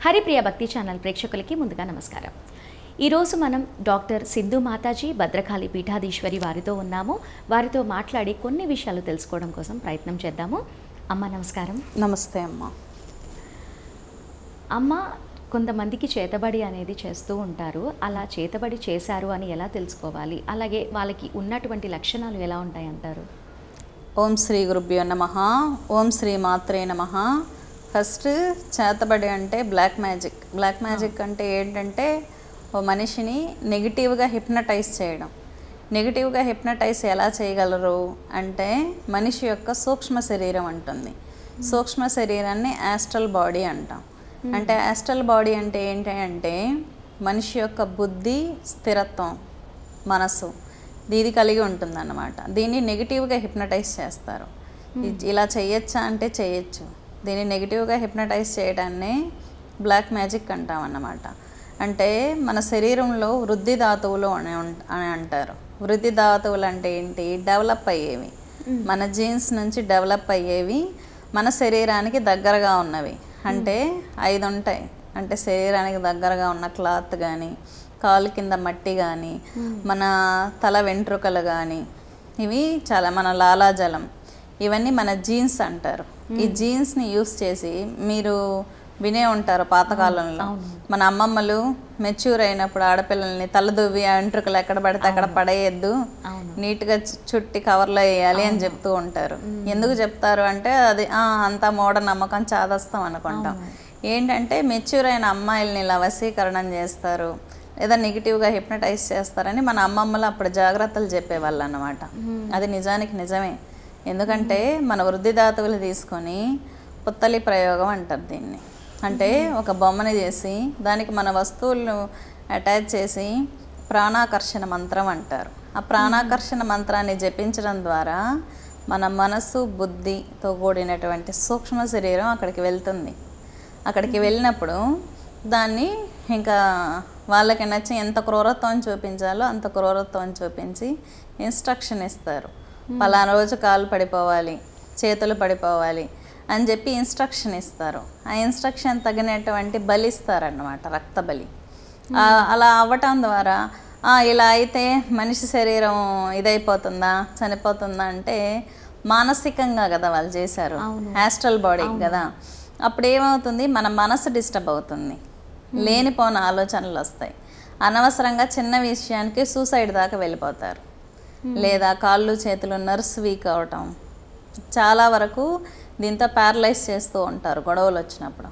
హరిప్రియ భక్తి ఛానల్ ప్రేక్షకులకి ముందుగా నమస్కారం. ఈరోజు మనం డాక్టర్ సింధు మాతాజీ భద్రకాళి పీఠాధీశ్వరి వారితో ఉన్నాము. వారితో మాట్లాడి కొన్ని విషయాలు తెలుసుకోవడం కోసం ప్రయత్నం చేద్దాము. అమ్మ నమస్కారం. నమస్తే అమ్మ. అమ్మ, కొంతమందికి చేతబడి అనేది చేస్తూ ఉంటారు. అలా చేతబడి చేశారు అని ఎలా తెలుసుకోవాలి? అలాగే వాళ్ళకి ఉన్నటువంటి లక్షణాలు ఎలా ఉంటాయి అంటారు? ఓం శ్రీ గురుభ్యో నమః. ఓం శ్రీ మాత్రే నమః. ఫస్ట్ చేతబడి అంటే బ్లాక్ మ్యాజిక్ అంటే ఏంటంటే ఓ మనిషిని నెగిటివ్గా హిప్నటైజ్ చేయడం. నెగిటివ్గా హిప్నటైజ్ ఎలా చేయగలరు అంటే మనిషి యొక్క సూక్ష్మ శరీరం అంటుంది. సూక్ష్మ శరీరాన్ని యాస్ట్రల్ బాడీ అంటాం. అంటే యాస్ట్రల్ బాడీ అంటే ఏంటి అంటే మనిషి యొక్క బుద్ధి, స్థిరత్వం, మనసు ఇది కలిగి ఉంటుందన్నమాట. దీన్ని నెగిటివ్గా హిప్నటైజ్ చేస్తారు. ఇలా చేయొచ్చా అంటే చేయొచ్చు. దీన్ని నెగిటివ్గా హిప్నటైజ్ చేయడాన్ని బ్లాక్ మ్యాజిక్ అంటాం అన్నమాట. అంటే మన శరీరంలో వృద్ధి ధాతువులు అని అంటారు. వృద్ధి ధాతువులు అంటే ఏంటి? డెవలప్ అయ్యేవి, మన జీన్స్ నుంచి డెవలప్ అయ్యేవి, మన శరీరానికి దగ్గరగా ఉన్నవి. అంటే 5 ఉంటాయి. అంటే శరీరానికి దగ్గరగా ఉన్న క్లాత్ కానీ, కాలు కింద మట్టి కానీ, మన తల వెంట్రుకలు కానీ, ఇవి చాలా మన లాలాజలం, ఇవన్నీ మన జీన్స్ అంటారు. ఈ జీన్స్ని యూస్ చేసి మీరు వినే ఉంటారు పాతకాలంలో మన అమ్మమ్మలు మెచ్యూర్ అయినప్పుడు ఆడపిల్లల్ని తలదువ్వి ఆ వెంట్రుకలు ఎక్కడ పడితే అక్కడ పడేయద్దు, నీట్గా చుట్టి కవర్లో వేయాలి అని చెప్తూ ఉంటారు. ఎందుకు చెప్తారు అంటే అది అంతా మూఢనమ్మకం, చాదస్తం అనుకుంటాం. ఏంటంటే మెచ్యూర్ అయిన అమ్మాయిల్ని ఇలా వశీకరణం చేస్తారు లేదా నెగిటివ్గా హిప్నటైజ్ చేస్తారని మన అమ్మమ్మలు అప్పుడు జాగ్రత్తలు చెప్పేవాళ్ళు అన్నమాట. అది నిజానికి నిజమే. ఎందుకంటే మన వృద్ధి ధాతువులు తీసుకొని పుత్తలి ప్రయోగం అంటారు దీన్ని. అంటే ఒక బొమ్మని చేసి దానికి మన వస్తువులను అటాచ్ చేసి ప్రాణాకర్షణ మంత్రం అంటారు. ఆ ప్రాణాకర్షణ మంత్రాన్ని జపించడం ద్వారా మన మనసు, బుద్ధితో కూడినటువంటి సూక్ష్మ శరీరం అక్కడికి వెళ్తుంది. అక్కడికి వెళ్ళినప్పుడు దాన్ని ఇంకా వాళ్ళకి నచ్చి ఎంత క్రూరత్వం చూపించాలో అంత క్రూరత్వం చూపించి ఇన్స్ట్రక్షన్ ఇస్తారు. పలానా రోజు కాలు పడిపోవాలి, చేతులు పడిపోవాలి అని చెప్పి ఇన్స్ట్రక్షన్ ఇస్తారు. ఆ ఇన్స్ట్రక్షన్ తగినటువంటి బలి ఇస్తారన్నమాట, రక్త బలి. అలా అవ్వటం ద్వారా ఇలా అయితే మనిషి శరీరం ఇదైపోతుందా, చనిపోతుందా అంటే మానసికంగా కదా వాళ్ళు చేశారు, యాస్ట్రల్ బాడీ కదా. అప్పుడు ఏమవుతుంది, మన మనసు డిస్టర్బ్ అవుతుంది, లేనిపోని ఆలోచనలు వస్తాయి. అనవసరంగా చిన్న విషయానికి సూసైడ్ దాకా వెళ్ళిపోతారు. లేదా కాళ్ళు చేతులు నర్వ్స్ వీక్ అవటం, చాలా వరకు దీంతో ప్యారలైజ్ చేస్తూ ఉంటారు గొడవలు వచ్చినప్పుడు.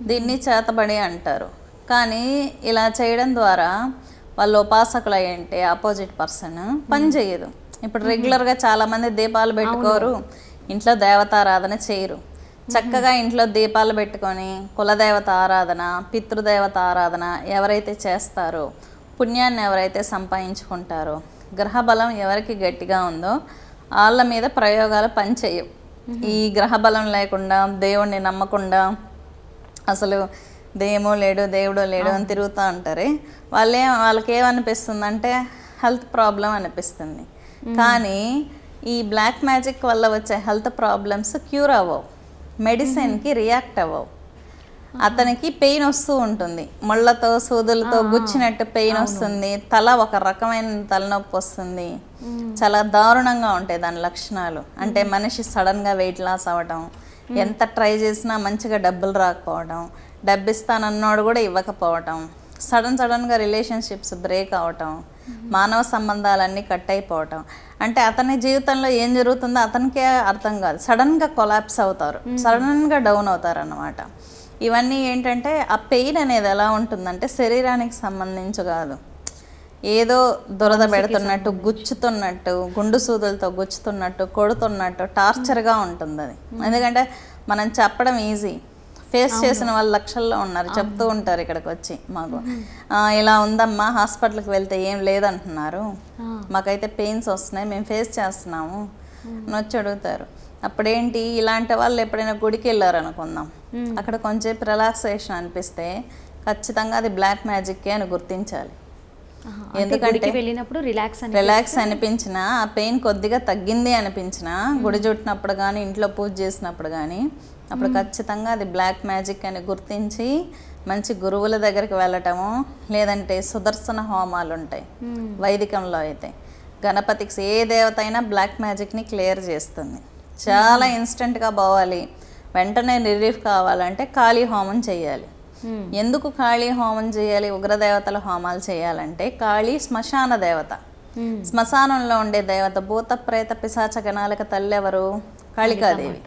దీన్ని చేతబడి అంటారు. కానీ ఇలా చేయడం ద్వారా వాళ్ళు ఉపాసకులు అయ్యంటే ఆపోజిట్ పర్సన్ పని చేయదు. ఇప్పుడు రెగ్యులర్గా చాలామంది దీపాలు పెట్టుకోరు, ఇంట్లో దేవతారాధన చేయరు. చక్కగా ఇంట్లో దీపాలు పెట్టుకొని కులదేవత ఆరాధన, పితృదేవత ఆరాధన ఎవరైతే చేస్తారో, పుణ్యాన్ని ఎవరైతే సంపాదించుకుంటారో, గ్రహబలం ఎవరికి గట్టిగా ఉందో వాళ్ళ మీద ప్రయోగాలు పనిచేయవు. ఈ గ్రహబలం లేకుండా, దేవుణ్ణి నమ్మకుండా, అసలు దేమో లేడు దేవుడో లేడు అని తిరుగుతూ ఉంటారే, వాళ్ళకి ఏమనిపిస్తుంది అంటే హెల్త్ ప్రాబ్లం అనిపిస్తుంది. కానీ ఈ బ్లాక్ మ్యాజిక్ వల్ల వచ్చే హెల్త్ ప్రాబ్లమ్స్ క్యూర్ అవ్వవు, మెడిసిన్కి రియాక్ట్ అవ్వవు. అతనికి పెయిన్ వస్తూ ఉంటుంది, ముళ్ళతో సూదులతో గుచ్చినట్టు పెయిన్ వస్తుంది, తల ఒక రకమైన తలనొప్పి వస్తుంది, చాలా దారుణంగా ఉంటాయి దాని లక్షణాలు. అంటే మనిషి సడన్గా వెయిట్ లాస్ అవ్వటం, ఎంత ట్రై చేసినా మంచిగా డబ్బులు రాకపోవడం, డబ్బు ఇస్తానన్నోడు కూడా ఇవ్వకపోవటం, సడన్గా రిలేషన్షిప్స్ బ్రేక్ అవటం, మానవ సంబంధాలన్నీ కట్ అయిపోవటం. అంటే అతని జీవితంలో ఏం జరుగుతుందో అతనికే అర్థం కాదు, సడన్గా కొలాప్స్ అవుతారు, సడన్గా డౌన్ అవుతారు అన్నమాట. ఇవన్నీ ఏంటంటే ఆ పెయిన్ అనేది ఎలా ఉంటుందంటే శరీరానికి సంబంధించి కాదు, ఏదో దురద పెడుతున్నట్టు, గుచ్చుతున్నట్టు, గుండు సూదులతో గుచ్చుతున్నట్టు, కొడుతున్నట్టు టార్చర్గా ఉంటుంది అది. ఎందుకంటే మనం చెప్పడం ఈజీ, ఫేస్ చేసిన వాళ్ళు లక్షల్లో ఉన్నారు, చెప్తూ ఉంటారు ఇక్కడికి వచ్చి మాకు ఇలా ఉందమ్మా, హాస్పిటల్కి వెళ్తే ఏం లేదంటున్నారు, మాకైతే పెయిన్స్ వస్తున్నాయి, మేము ఫేస్ చేస్తున్నాము అని వచ్చి అడుగుతారు. అప్పుడేంటి, ఇలాంటి వాళ్ళు ఎప్పుడైనా గుడికి వెళ్ళారు అనుకుందాం, అక్కడ కొంచెం రిలాక్సేషన్ అనిపిస్తే ఖచ్చితంగా అది బ్లాక్ మ్యాజిక్కే అని గుర్తించాలి. ఎందుకంటే రిలాక్స్ అనిపించినా, ఆ పెయిన్ కొద్దిగా తగ్గింది అనిపించినా, గుడి చుట్టినప్పుడు కానీ ఇంట్లో పూజ చేసినప్పుడు కానీ అప్పుడు ఖచ్చితంగా అది బ్లాక్ మ్యాజిక్ అని గుర్తించి మంచి గురువుల దగ్గరికి వెళ్ళటము, లేదంటే సుదర్శన హోమాలు ఉంటాయి వైదికంలో అయితే. గణపతికి ఏ దేవత అయినా బ్లాక్ మ్యాజిక్ని క్లియర్ చేస్తుంది. చాలా ఇన్స్టెంట్గా పోవాలి, వెంటనే రిలీఫ్ కావాలంటే కాళీ హోమం చేయాలి. ఎందుకు కాళీ హోమం చేయాలి, ఉగ్రదేవతల హోమాలు చేయాలంటే కాళీ శ్మశాన దేవత. శ్మశానంలో ఉండే దేవత. భూత ప్రేత పిశాచ గణాలకు తల్లి ఎవరు? కాళికాదేవి.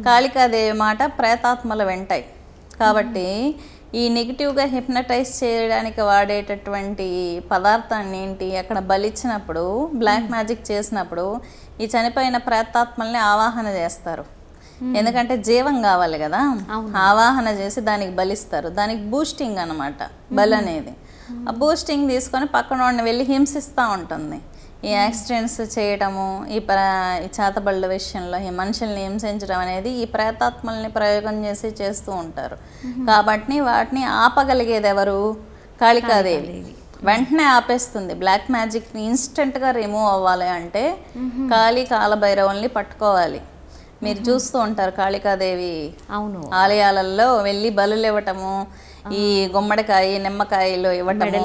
కాళికాదేవి మాట ప్రేతాత్మలు వింటాయి. కాబట్టి ఈ నెగిటివ్గా హిప్నటైజ్ చేయడానికి వాడేటటువంటి పదార్థాన్ని ఏంటి, అక్కడ బలిచ్చినప్పుడు బ్లాక్ మ్యాజిక్ చేసినప్పుడు ఈ చనిపోయిన ప్రేతాత్మల్ని ఆవాహన చేస్తారు. ఎందుకంటే జీవం కావాలి కదా, ఆవాహన చేసి దానికి బలిస్తారు. దానికి బూస్టింగ్ అనమాట బలి అనేది. ఆ బూస్టింగ్ తీసుకొని పక్కన వాడిని వెళ్ళి హింసిస్తూ ఉంటుంది. ఈ యాక్సిడెంట్స్ చేయటము, ఈ చేతబళ్ళ విషయంలో ఈ మనుషుల్ని హింసించడం అనేది ఈ ప్రేతాత్మల్ని ప్రయోగం చేసి చేస్తూ ఉంటారు. కాబట్టి వాటిని ఆపగలిగేది ఎవరు? కాళికాదేవి. వెంటనే ఆపేస్తుంది. బ్లాక్ మ్యాజిక్ని ఇన్స్టెంట్గా రిమూవ్ అవ్వాలి అంటే కాళీ కాలభైరవుల్ని పట్టుకోవాలి. మీరు చూస్తూ ఉంటారు కాళికాదేవి ఆలయాలలో వెళ్ళి బలులు ఇవ్వటము, ఈ గుమ్మడికాయ నిమ్మకాయలు ఇవ్వటము,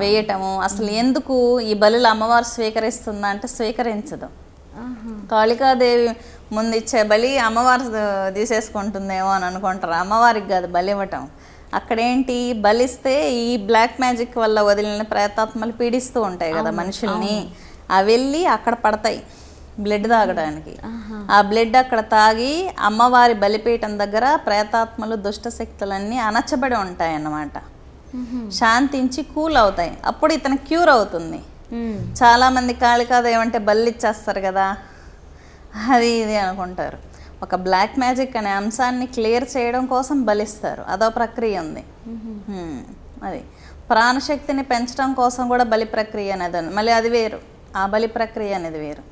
వేయటము. అసలు ఎందుకు ఈ బలులు అమ్మవారు స్వీకరిస్తుందా అంటే స్వీకరించదు. కాళికాదేవి ముందు ఇచ్చే బలి అమ్మవారు తీసేసుకుంటుందేమో అని అనుకుంటారు. అమ్మవారికి కాదు బలి ఇవ్వటం. అక్కడేంటి, బలిస్తే ఈ బ్లాక్ మ్యాజిక్ వల్ల వదిలిన ప్రేతాత్మలు పీడిస్తూ ఉంటాయి కదా మనుషుల్ని, అవి వెళ్ళి అక్కడ పడతాయి బ్లడ్ తాగడానికి. ఆ బ్లడ్ అక్కడ తాగి అమ్మవారి బలిపీఠం దగ్గర ప్రేతాత్మలు దుష్ట శక్తులన్నీ అణచబడి ఉంటాయి అన్నమాట. శాంతించి కూల్ అవుతాయి. అప్పుడు ఇతను క్యూర్ అవుతుంది. చాలామంది కాళికాదేవి అంటే బలి ఇచ్చేస్తారు కదా, అది ఇది అనుకుంటారు. ఒక బ్లాక్ మ్యాజిక్ అనే అంశాన్ని క్లియర్ చేయడం కోసం బలిస్తారు. అదో ప్రక్రియ ఉంది. అది ప్రాణశక్తిని పెంచడం కోసం కూడా బలి ప్రక్రియ అనేది మళ్ళీ అది వేరు. ఆ బలి ప్రక్రియ అనేది వేరు.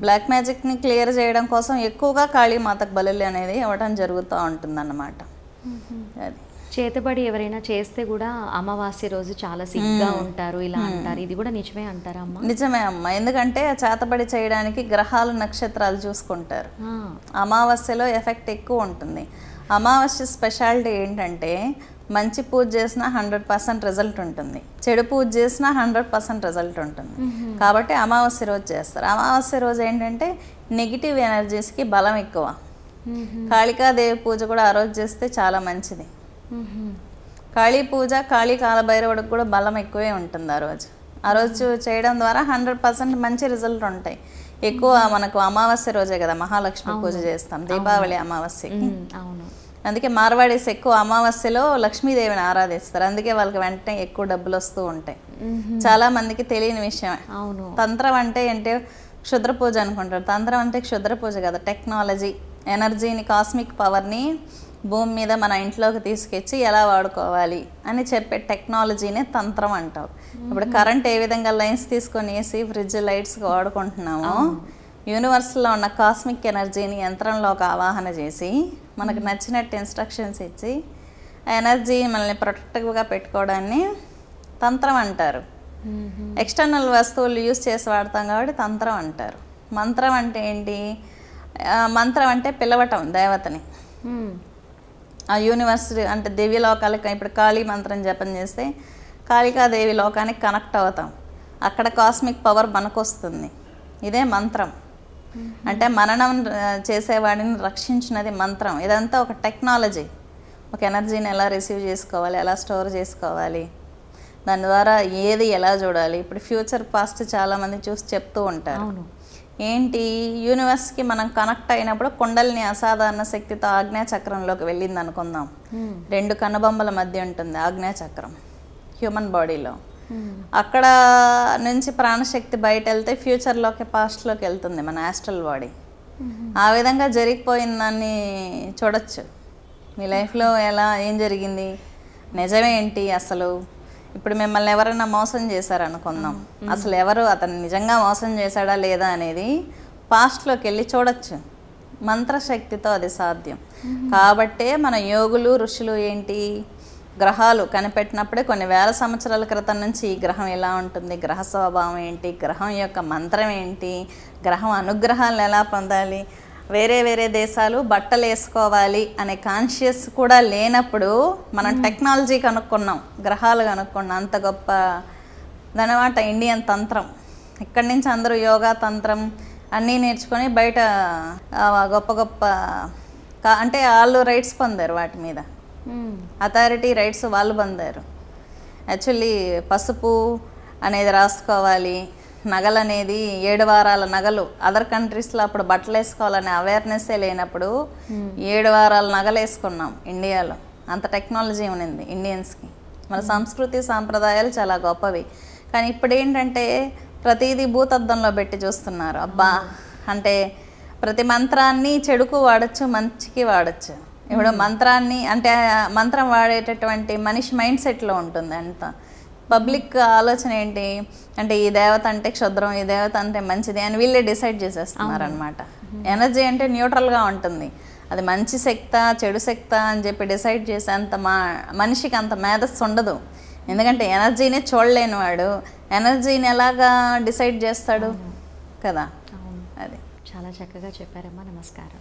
బ్లాక్ మ్యాజిక్ని క్లియర్ చేయడం కోసం ఎక్కువగా కాళీమాతకు బలులు అనేది ఇవ్వడం జరుగుతూ ఉంటుందన్నమాట. అది చేతబడి ఎవరైనా చేస్తే కూడా అమావాస్య రోజు చాలా సిగ్గా ఉంటారు ఇలా అంటారు. ఇది కూడా నిజమే అంటారా అమ్మ? నిజమే అమ్మ. ఎందుకంటే చేతబడి చేయడానికి గ్రహాలు నక్షత్రాలు చూసుకుంటారు. అమావాస్యలో ఎఫెక్ట్ ఎక్కువ ఉంటుంది. అమావాస్య స్పెషాలిటీ ఏంటంటే మంచి పూజ చేసినా 100% రిజల్ట్ ఉంటుంది, చెడు పూజ చేసినా 100% రిజల్ట్ ఉంటుంది. కాబట్టి అమావాస్య రోజు చేస్తారు. అమావాస్య రోజు ఏంటంటే నెగిటివ్ ఎనర్జీస్కి బలం ఎక్కువ. కాళికాదేవి పూజ కూడా ఆ రోజు చేస్తే చాలా మంచిది. కాళీ పూజ, కాళీ కాలభైరవుడికి కూడా బలం ఎక్కువే ఉంటుంది ఆ రోజు చేయడం ద్వారా 100% మంచి రిజల్ట్ ఉంటాయి. ఎక్కువ మనకు అమావాస్య రోజే కదా మహాలక్ష్మి పూజ చేస్తాం, దీపావళి అమావాస్యకి. అందుకే మార్వాడీస్ ఎక్కువ అమావాస్యలో లక్ష్మీదేవిని ఆరాధిస్తారు. అందుకే వాళ్ళకి వెంటనే ఎక్కువ డబ్బులు వస్తూ ఉంటాయి. చాలా మందికి తెలియని విషయమే. తంత్రం అంటే ఏంటి, క్షుద్ర పూజ అనుకుంటారు. తంత్రం అంటే క్షుద్ర పూజ కదా, టెక్నాలజీ, ఎనర్జీని, కాస్మిక్ పవర్ని భూమి మీద మన ఇంట్లోకి తీసుకొచ్చి ఎలా వాడుకోవాలి అని చెప్పే టెక్నాలజీనే తంత్రం అంటారు. ఇప్పుడు కరెంట్ ఏ విధంగా లైన్స్ తీసుకొని ఏసీ, ఫ్రిడ్జ్, లైట్స్గా వాడుకుంటున్నామో యూనివర్స్లో ఉన్న కాస్మిక్ ఎనర్జీని యంత్రంలోకి ఆవాహన చేసి మనకు నచ్చినట్టు ఇన్స్ట్రక్షన్స్ ఇచ్చి ఎనర్జీ మనల్ని ప్రొటెక్టివ్గా పెట్టుకోవడాన్ని తంత్రం అంటారు. ఎక్స్టర్నల్ వస్తువులు యూజ్ చేసి వాడతాం కాబట్టి తంత్రం అంటారు. మంత్రం అంటే ఏంటి, మంత్రం అంటే పిలవటం దేవతని. ఆ యూనివర్స్ అంటే దివ్య లోకాలకి, ఇప్పుడు కాళీ మంత్రం జపం చేస్తే కాళికాదేవి లోకానికి కనెక్ట్ అవుతాం. అక్కడ కాస్మిక్ పవర్ మనకు వస్తుంది. ఇదే మంత్రం అంటే మననం చేసేవాడిని రక్షించినది మంత్రం. ఇదంతా ఒక టెక్నాలజీ. ఒక ఎనర్జీని ఎలా రిసీవ్ చేసుకోవాలి, ఎలా స్టోర్ చేసుకోవాలి, దాని ద్వారా ఏది ఎలా చూడాలి. ఇప్పుడు ఫ్యూచర్ పాస్ట్ చాలామంది చూసి చెప్తూ ఉంటారు. ఏంటి, యూనివర్స్కి మనం కనెక్ట్ అయినప్పుడు కుండలిని అసాధారణ శక్తితో ఆజ్ఞాచక్రంలోకి వెళ్ళింది అనుకుందాం. 2 కనుబొమ్మల మధ్య ఉంటుంది ఆజ్ఞాచక్రం హ్యూమన్ బాడీలో. అక్కడ నుంచి ప్రాణశక్తి బయట వెళ్తే ఫ్యూచర్లోకి, పాస్ట్లోకి వెళ్తుంది మన ఆస్ట్రల్ బాడీ. ఆ విధంగా జరిగిపోయిన దాన్ని చూడొచ్చు. మీ లైఫ్లో ఎలా ఏం జరిగింది, నిజమేంటి అసలు. ఇప్పుడు మిమ్మల్ని ఎవరైనా మోసం చేశారనుకుందాం, అసలు ఎవరు అతను నిజంగా మోసం చేశాడా లేదా అనేది పాస్ట్లోకి వెళ్ళి చూడొచ్చు. మంత్రశక్తితో అది సాధ్యం. కాబట్టే మన యోగులు, ఋషులు ఏంటి, గ్రహాలు కనిపెట్టినప్పుడే కొన్ని వేల సంవత్సరాల క్రితం నుంచి ఈ గ్రహం ఎలా ఉంటుంది, గ్రహ స్వభావం ఏంటి, గ్రహం యొక్క మంత్రం ఏంటి, గ్రహం అనుగ్రహాలను ఎలా పొందాలి వేరే వేరే దేశాలు బట్టలు వేసుకోవాలి అనే కాన్షియస్ కూడా లేనప్పుడు మనం టెక్నాలజీ కనుక్కున్నాం, గ్రహాలు కనుక్కున్నాం. అంత గొప్ప దనమాట ఇండియన్ తంత్రం. ఇక్కడి నుంచి అందరూ యోగా తంత్రం అన్నీ నేర్చుకొని బయట గొప్ప గొప్ప అంటే వాళ్ళు రైట్స్ పొందారు, వాటి మీద అథారిటీ రైట్స్ వాళ్ళు పొందారు. యాక్చువల్లీ పసుపు అనేది రాసుకోవాలి, నగలు అనేది 7 వారాల నగలు. అదర్ కంట్రీస్లో అప్పుడు బట్టలు వేసుకోవాలనే అవేర్నెస్సే లేనప్పుడు 7 వారాల నగలు వేసుకున్నాం ఇండియాలో. అంత టెక్నాలజీ ఉన్నింది ఇండియన్స్కి. మన సంస్కృతి సాంప్రదాయాలు చాలా గొప్పవి. కానీ ఇప్పుడు ఏంటంటే ప్రతిదీ భూతద్దంలో పెట్టి చూస్తున్నారు. అబ్బా అంటే ప్రతి మంత్రాన్ని చెడుకు వాడచ్చు, మంచికి వాడచ్చు. ఇప్పుడు మంత్రాన్ని అంటే మంత్రం వాడేటటువంటి మనిషి మైండ్ సెట్లో ఉంటుంది అంత. పబ్లిక్ ఆలోచన ఏంటి అంటే ఈ దేవత అంటే క్షుద్రం, ఈ దేవత అంటే మంచిది అని వీళ్ళే డిసైడ్ చేసేస్తున్నారు అనమాట. ఎనర్జీ అంటే న్యూట్రల్గా ఉంటుంది, అది మంచి శక్తా చెడు శక్తా అని చెప్పి డిసైడ్ చేసేంత మనిషికి అంత మేధస్సు ఉండదు. ఎందుకంటే ఎనర్జీనే చూడలేని వాడు ఎనర్జీని ఎలాగా డిసైడ్ చేస్తాడు కదా. అవును, అది చాలా చక్కగా చెప్పారమ్మా. నమస్కారం.